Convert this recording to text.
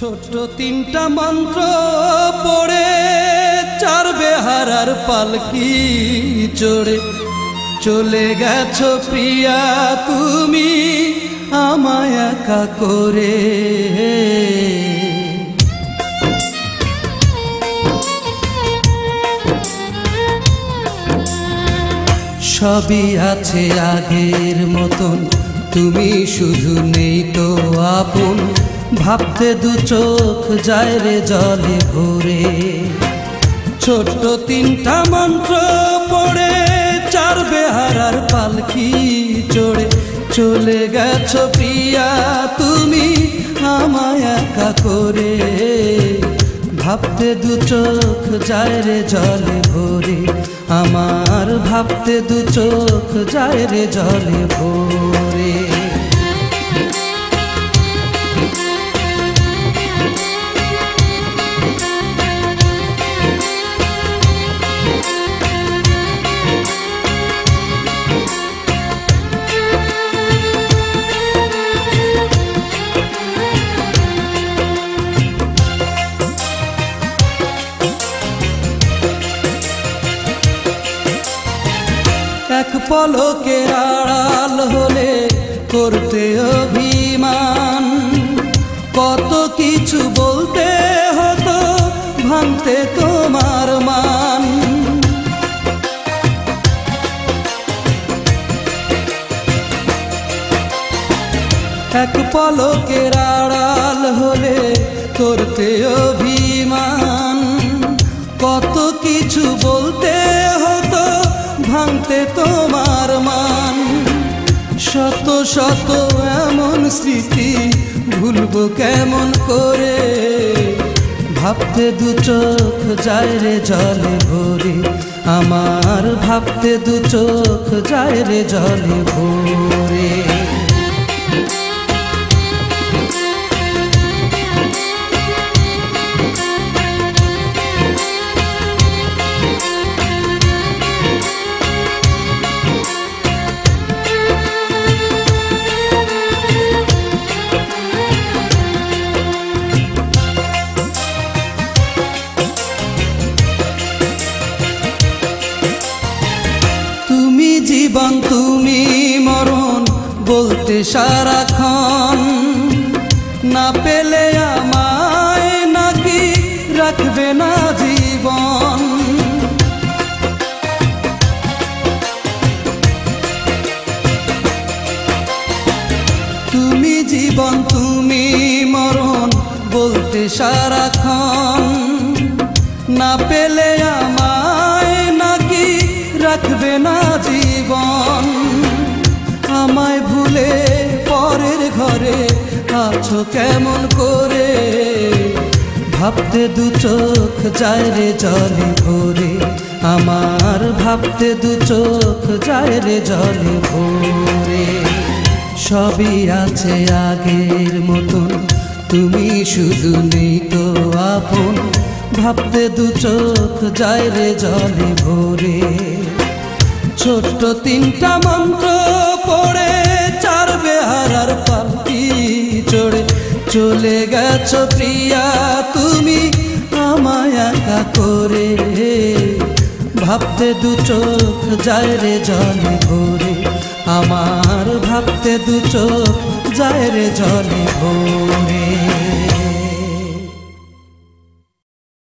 ছোট্ট তিনটা মন্ত্র পড়ে চার বেহারার পালকি চড়ে চলে গেছো প্রিয়া তুমি আমায় একা করে। সবই আছে আগের মতন, তুমি শুধু নেই তো আপন, ভাবতে দু চোখ যায় রে জলে ভরে। ছোট্ট তিনটা মন্ত্র পড়ে চার বেহারার পালকি চড়ে চলে গেছো প্রিয়া তুমি আমায় একা করে। ভাবতে দু চোখ যায় রে জলে ভরে, আমার ভাবতে দু চোখ যায় রে জলে ভরে। এক পলকে আড়াল হলে করতে অভিমান, কত কিছু বলতে হতো ভাঙতে তোমার মান। এক পলকে আড়াল হলে করতে অভিমান, কত কিছু বলতে হতো ভাঙতে তোমার মান। শত শত এমন স্মৃতি ভুলবো কেমন করে, ভাবতে দু চোখ যায় রে জলে ভরে, আমার ভাবতে দু চোখ যায় রে জলে ভরে। জীবন তুমি মরণ বলতে সারাক্ষণ, না পেলে আমায় নাকি রাখবে না জীবন। তুমি জীবন তুমি মরণ বলতে সারাক্ষণ, না পেলে আমায় নাকি রাখবে না জীবন। আমায় ভুলে পরের ঘরে আছো কেমন করে, ভাবতে দু চোখ যায় রে জলে ভরে, আমার ভাবতে দু চোখ যায় রে জলে ভরে। সবই আছে আগের মতন, তুমি শুধু নেই তো আপন, ভাবতে দু চোখ যায় রে জলে ভরে। ছোট্ট তিনটা মন্ত্র পড়ে চার বেহারার পালকি চড়ে চলে গেছো প্রিয়া তুমি আমায় একা করে। ভাবতে দু চোখ যায় রে জলে ভরে, আমার ভাবতে দু চোখ যায় রে জলে ভরে।